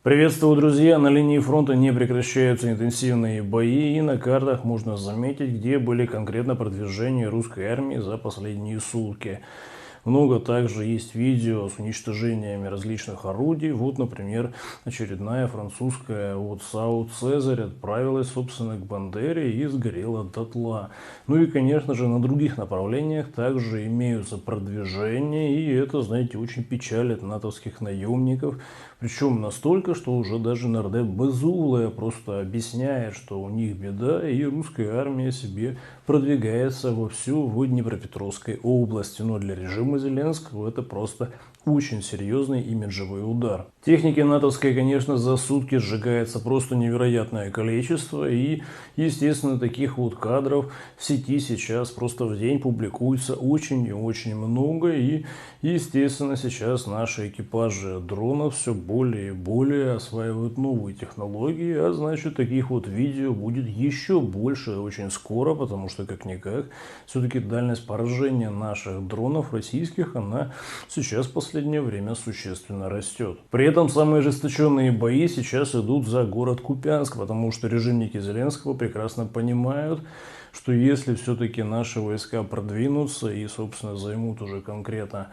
Приветствую, друзья! На линии фронта не прекращаются интенсивные бои, и на картах можно заметить, где были конкретно продвижения русской армии за последние сутки. Много также есть видео с уничтожениями различных орудий. Вот, например, очередная французская САУ «Цезарь» отправилась, собственно, к Бандере и сгорела дотла. Ну и, конечно же, на других направлениях также имеются продвижения, и это, знаете, очень печалит натовских наемников. Причем настолько, что уже даже Нардеп Безуглая просто объясняет, что у них беда, и русская армия себе продвигается вовсю в Днепропетровской области. Но для режима Зеленского это просто очень серьезный имиджевый удар. Техники натовской, конечно, за сутки сжигается просто невероятное количество. И, естественно, таких вот кадров в сети сейчас просто в день публикуется очень и очень много. И, естественно, сейчас наши экипажи дронов все более и более осваивают новые технологии. А значит, таких вот видео будет еще больше очень скоро, потому что, как-никак, все-таки дальность поражения наших дронов российских, она сейчас в последнее время существенно растет. При этом самые ожесточенные бои сейчас идут за город Купянск, потому что режимники Зеленского прекрасно понимают, что если все-таки наши войска продвинутся и, собственно, займут уже конкретно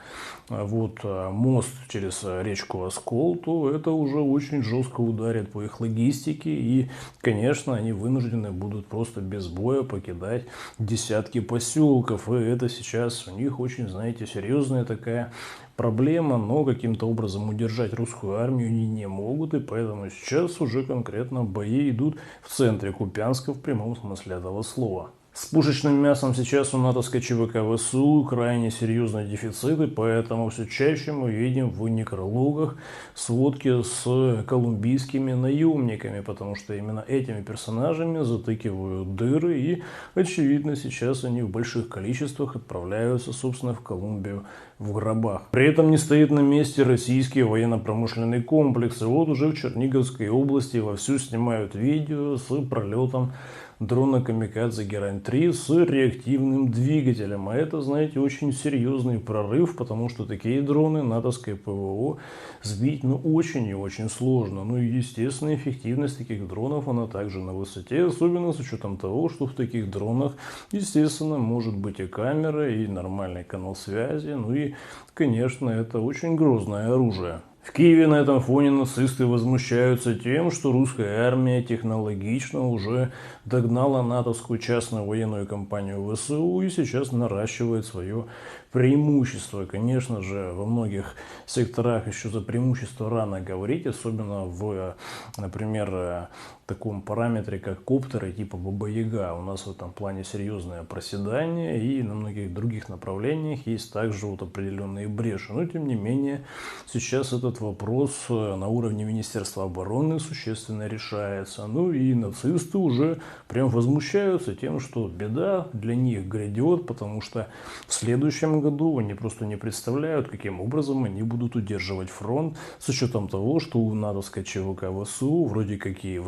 мост через речку Оскол, то это уже очень жестко ударит по их логистике. И, конечно, они вынуждены будут просто без боя покидать десятки поселков. И это сейчас у них очень, знаете, серьезная такая проблема, но каким-то образом удержать русскую армию они не могут, и поэтому сейчас уже конкретно бои идут в центре Купянска в прямом смысле этого слова. С пушечным мясом сейчас у натовской ЧВК ВСУ крайне серьезные дефициты, поэтому все чаще мы видим в некрологах сводки с колумбийскими наемниками, потому что именно этими персонажами затыкивают дыры, и, очевидно, сейчас они в больших количествах отправляются, собственно, в Колумбию в гробах. При этом не стоит на месте российский военно-промышленный комплекс, и вот уже в Черниговской области вовсю снимают видео с пролетом дрона «Камикадзе Герань-3» с реактивным двигателем. А это, знаете, очень серьезный прорыв, потому что такие дроны натовское ПВО сбить очень и очень сложно. Ну и, естественно, эффективность таких дронов, она также на высоте, особенно с учетом того, что в таких дронах, естественно, может быть и камера, и нормальный канал связи. Ну и, конечно, это очень грозное оружие. В Киеве на этом фоне нацисты возмущаются тем, что русская армия технологично уже догнала натовскую частную военную компанию ВСУ и сейчас наращивает свое преимущество. Конечно же, во многих секторах еще за преимущество рано говорить, особенно в, например, таком параметре, как коптеры типа Баба-Яга. У нас в этом плане серьезное проседание, и на многих других направлениях есть также определенные бреши. Но, тем не менее, сейчас этот вопрос на уровне Министерства обороны существенно решается. Ну и нацисты уже прям возмущаются тем, что беда для них грядет, потому что в следующем году они просто не представляют, каким образом они будут удерживать фронт, с учетом того, что у натовской ЧВК ВСУ вроде какие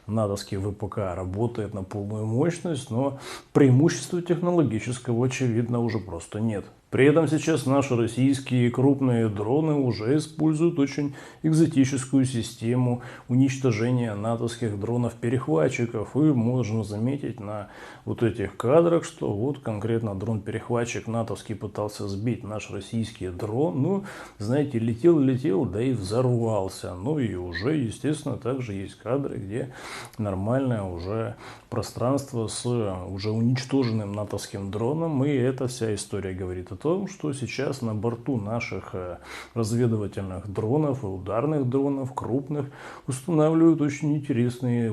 натовский ВПК работает на полную мощность, но преимущества технологического, очевидно, уже просто нет. При этом сейчас наши российские крупные дроны уже используют очень экзотическую систему уничтожения натовских дронов-перехватчиков. И можно заметить на вот этих кадрах, что вот конкретно дрон-перехватчик натовский пытался сбить наш российский дрон. Ну, знаете, летел, да и взорвался. Ну и уже, естественно, также есть кадры, где нормальное уже пространство с уже уничтоженным натовским дроном. И эта вся история говорит о том, что сейчас на борту наших разведывательных дронов и ударных дронов крупных устанавливают очень интересные,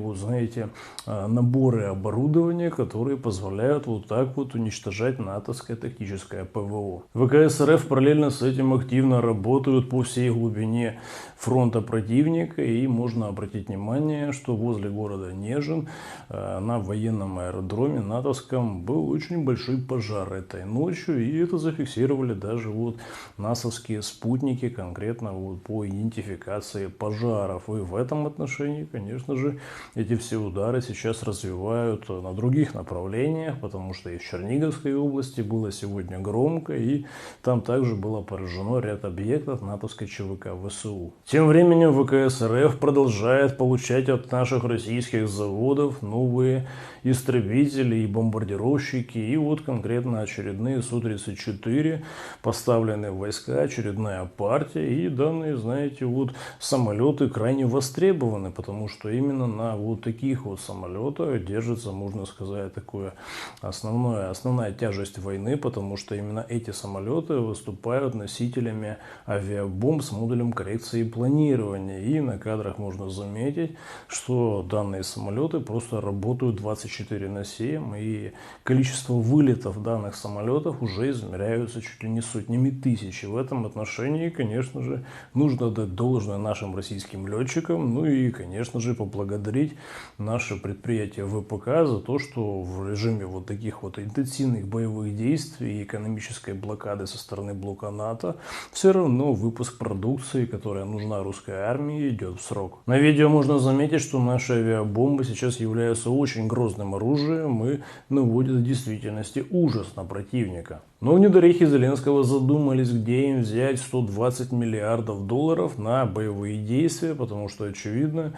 наборы оборудования, которые позволяют вот так вот уничтожать натовское тактическое ПВО. ВКС РФ параллельно с этим активно работают по всей глубине фронта противника, и можно обратить внимание, что возле города Нежин на военном аэродроме натовском был очень большой пожар этой ночью, и это зафиксировано зафиксировали даже вот насовские спутники конкретно вот по идентификации пожаров. И в этом отношении, конечно же, эти все удары сейчас развивают на других направлениях, потому что и в Черниговской области было сегодня громко, и там также было поражено ряд объектов натовской ЧВК ВСУ. Тем временем ВКС РФ продолжает получать от наших российских заводов новые истребители и бомбардировщики, и вот конкретно очередные Су-34 поставлены в войска, очередная партия, и данные, знаете, вот самолеты крайне востребованы, потому что именно на вот таких вот самолетах держится, можно сказать, такое основная тяжесть войны, потому что именно эти самолеты выступают носителями авиабомб с модулем коррекции и планирования, и на кадрах можно заметить, что данные самолеты просто работают 24/7, и количество вылетов данных самолетов уже измеряются чуть ли не сотнями тысяч. И в этом отношении, конечно же, нужно дать должное нашим российским летчикам, ну и, конечно же, поблагодарить наше предприятие ВПК за то, что в режиме вот таких вот интенсивных боевых действий и экономической блокады со стороны блока НАТО все равно выпуск продукции, которая нужна русской армии, идет в срок. На видео можно заметить, что наши авиабомбы сейчас являются очень грозным оружием и наводят в действительности ужас на противника. Но недорехи Зеленского задумались, где им взять 120 миллиардов долларов на боевые действия, потому что, очевидно,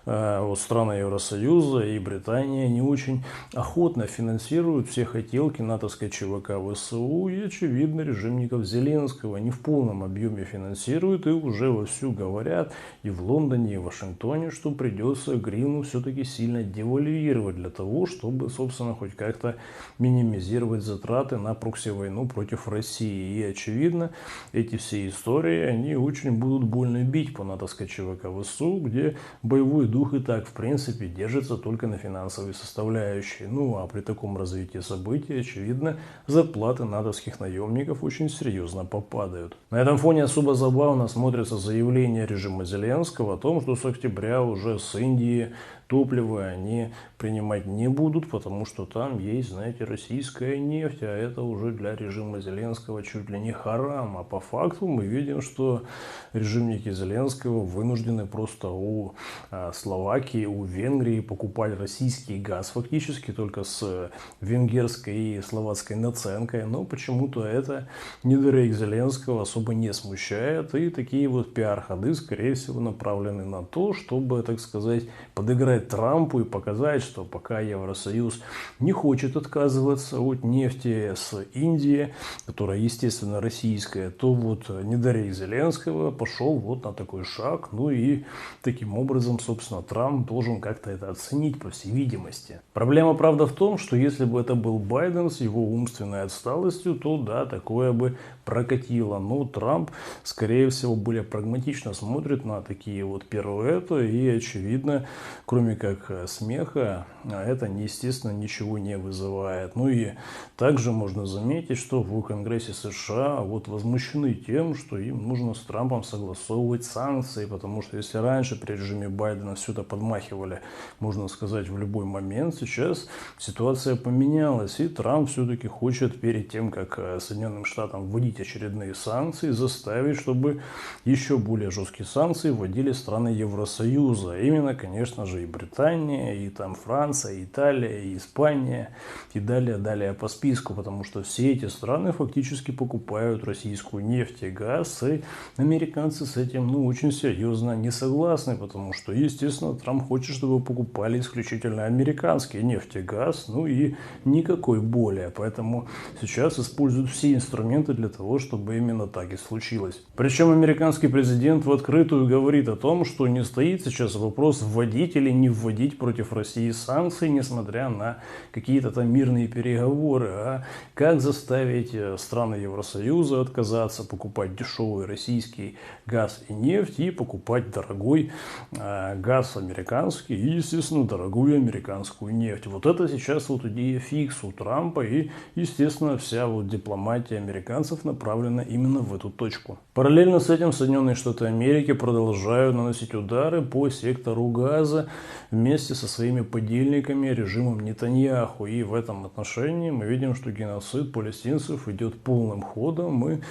вот страны Евросоюза и Британия не очень охотно финансируют все хотелки натовской ЧВК ВСУ, и, очевидно, режимников Зеленского не в полном объеме финансируют, и уже вовсю говорят и в Лондоне, и в Вашингтоне, что придется гривну все-таки сильно девальвировать для того, чтобы, собственно, хоть как-то минимизировать затраты на прокси-войну против России. И, очевидно, эти все истории, они очень будут больно бить по натовской ЧВК ВСУ, где боевой дух и так, в принципе, держится только на финансовой составляющей. Ну, а при таком развитии событий, очевидно, зарплаты натовских наемников очень серьезно попадают. На этом фоне особо забавно смотрится заявление режима Зеленского о том, что с октября уже с Индии топливо они принимать не будут, потому что там есть, знаете, российская нефть, а это уже для режима Зеленского чуть ли не харам. А по факту мы видим, что режимники Зеленского вынуждены просто у Словакии, у Венгрии покупать российский газ фактически только с венгерской и словацкой наценкой, но почему-то это недорейк Зеленского особо не смущает, и такие вот пиар-ходы, скорее всего, направлены на то, чтобы, так сказать, подыграть Трампу и показать, что пока Евросоюз не хочет отказываться от нефти с Индии, которая, естественно, российская, то вот недорейк Зеленского пошел вот на такой шаг, ну и таким образом, собственно, Трамп должен как-то это оценить, по всей видимости. Проблема, правда, в том, что если бы это был Байден с его умственной отсталостью, то да, такое бы прокатило. Но Трамп, скорее всего, более прагматично смотрит на такие вот пируэты, и, очевидно, кроме как смеха, это, естественно, ничего не вызывает. Ну и также можно заметить, что в Конгрессе США вот возмущены тем, что им нужно с Трампом согласовывать санкции, потому что если раньше при режиме Байдена все это подмахивали, можно сказать, в любой момент, сейчас ситуация поменялась, и Трамп все-таки хочет перед тем, как Соединенным Штатам вводить очередные санкции, заставить, чтобы еще более жесткие санкции вводили страны Евросоюза. Именно, конечно же, и Британия, и там Франция, и Италия, и Испания, и далее по списку, потому что все эти страны фактически покупают российскую нефть и газ, и американцы с этим, ну, очень серьезно не согласны, потому что, естественно, Трамп хочет, чтобы покупали исключительно американский нефть и газ, ну и никакой более, поэтому сейчас используют все инструменты для того, чтобы именно так и случилось. Причем американский президент в открытую говорит о том, что не стоит сейчас вопрос вводить или не вводить против России санкции, несмотря на какие-то там мирные переговоры, а как заставить страны Евросоюза отказаться покупать дешевый российский газ и нефть и покупать дорогой газ газ американский и, естественно, дорогую американскую нефть. Вот это сейчас вот идея фикс у Трампа, и, естественно, вся вот дипломатия американцев направлена именно в эту точку. Параллельно с этим Соединенные Штаты Америки продолжают наносить удары по сектору Газа вместе со своими подельниками режимом Нетаньяху. И в этом отношении мы видим, что геноцид палестинцев идет полным ходом, и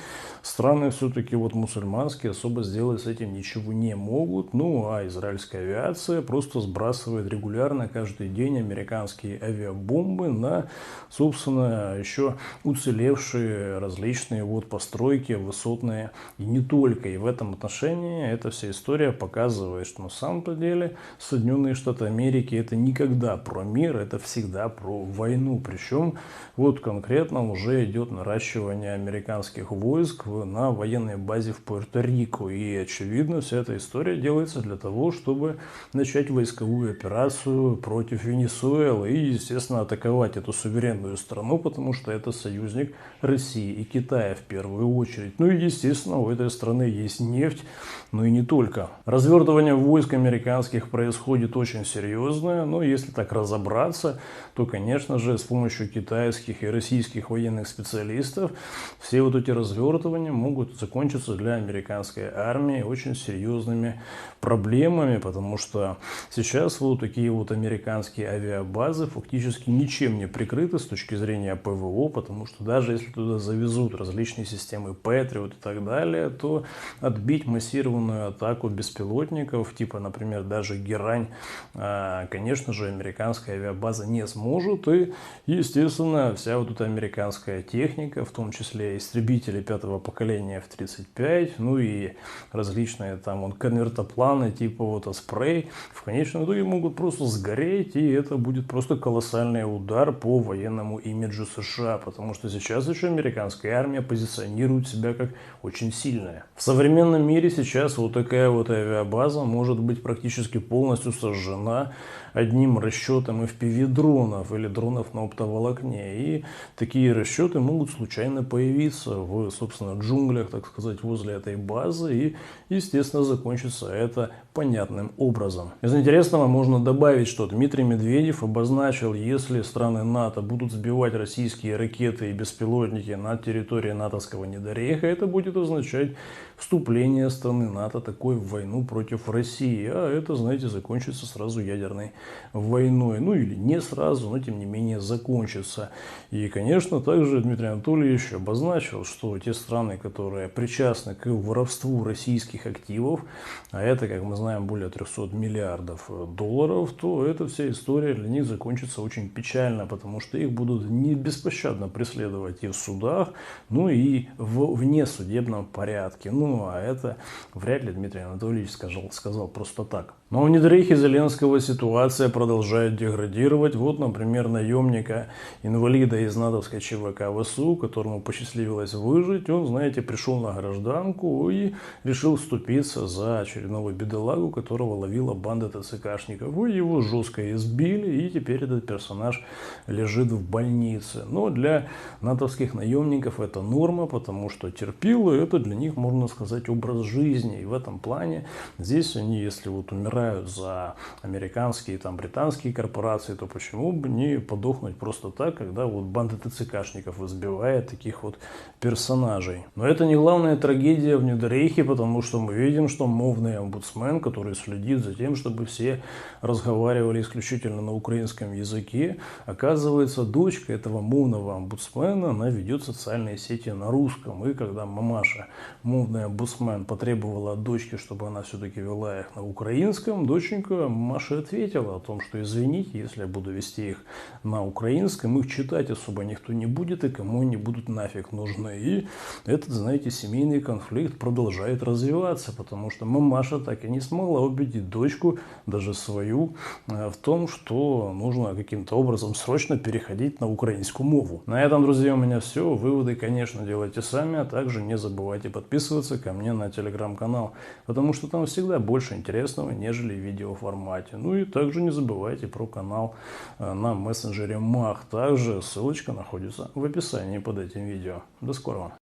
страны все-таки вот мусульманские особо сделать с этим ничего не могут. Ну а израильская авиация просто сбрасывает регулярно каждый день американские авиабомбы на, собственно, еще уцелевшие различные вот постройки высотные и не только. И в этом отношении эта вся история показывает, что на самом-то деле Соединенные Штаты Америки это никогда про мир, это всегда про войну. Причем вот конкретно уже идет наращивание американских войск на военной базе в Пуэрто-Рико. И очевидно, вся эта история делается для того, чтобы начать войсковую операцию против Венесуэлы и, естественно, атаковать эту суверенную страну, потому что это союзник России и Китая в первую очередь. Ну и, естественно, у этой страны есть нефть, но и не только. Развертывание войск американских происходит очень серьезное, но если так разобраться, то, конечно же, с помощью китайских и российских военных специалистов все вот эти развертывания могут закончиться для американской армии очень серьезными проблемами, потому что сейчас вот такие вот американские авиабазы фактически ничем не прикрыты с точки зрения ПВО, потому что даже если туда завезут различные системы Patriot и так далее, то отбить массированную атаку беспилотников, типа, например, даже Герань, конечно же, американская авиабаза не сможет. И, естественно, вся вот эта американская техника, в том числе истребители пятого поколения F-35, ну и различные там вон конвертопланы типа вот Osprey, в конечном итоге могут просто сгореть, и это будет просто колоссальный удар по военному имиджу США, потому что сейчас еще американская армия позиционирует себя как очень сильная. В современном мире сейчас вот такая вот авиабаза может быть практически полностью сожжена одним расчетом FPV-дронов или дронов на оптоволокне. И такие расчеты могут случайно появиться в, собственно, джунглях, так сказать, возле этой базы. И, естественно, закончится это понятным образом. Из интересного можно добавить, что Дмитрий Медведев обозначил, если страны НАТО будут сбивать российские ракеты и беспилотники на территории натовского недорейха, это будет означать вступление страны НАТО такой в войну против России. А это, знаете, закончится сразу ядерной войной. Ну или не сразу, но тем не менее закончится. И, конечно, также Дмитрий Анатольевич обозначил, что те страны, которые причастны к воровству российских активов, а это, как мы знаем, более 300 миллиардов долларов, то эта вся история для них закончится очень печально, потому что их будут не беспощадно преследовать и в судах, ну и в внесудебном порядке. Ну, а это вряд ли Дмитрий Анатольевич сказал просто так. Но у недорейхи Зеленского ситуация продолжает деградировать. Вот, например, наемника, инвалида из натовской ЧВК ВСУ, которому посчастливилось выжить, он, знаете, пришел на гражданку и решил вступиться за очередного бедолагу, которого ловила банда ТЦКшников. И его жестко избили, и теперь этот персонаж лежит в больнице. Но для натовских наемников это норма, потому что терпилы это для них, можно сказать, образ жизни. И в этом плане здесь они, если вот умирают за американские, там, британские корпорации, то почему бы не подохнуть просто так, когда вот банда ТЦКшников избивает таких вот персонажей. Но это не главная трагедия в Недорейхе, потому что мы видим, что мовный омбудсмен, который следит за тем, чтобы все разговаривали исключительно на украинском языке, оказывается, дочка этого мовного омбудсмена, она ведет социальные сети на русском. И когда мамаша, мовный омбудсмен, потребовала от дочки, чтобы она все-таки вела их на украинском, доченька Маша ответила о том, что извините, если я буду вести их на украинском, их читать особо никто не будет, и кому они будут нафиг нужны. И этот, знаете, семейный конфликт продолжает развиваться, потому что мамаша так и не смогла убедить дочку, даже свою, в том, что нужно каким-то образом срочно переходить на украинскую мову. На этом, друзья, у меня все. Выводы, конечно, делайте сами, а также не забывайте подписываться ко мне на телеграм-канал, потому что там всегда больше интересного, нежели в видеоформате. Ну и также не забывайте про канал на мессенджере Мах. Также ссылочка находится в описании под этим видео. До скорого.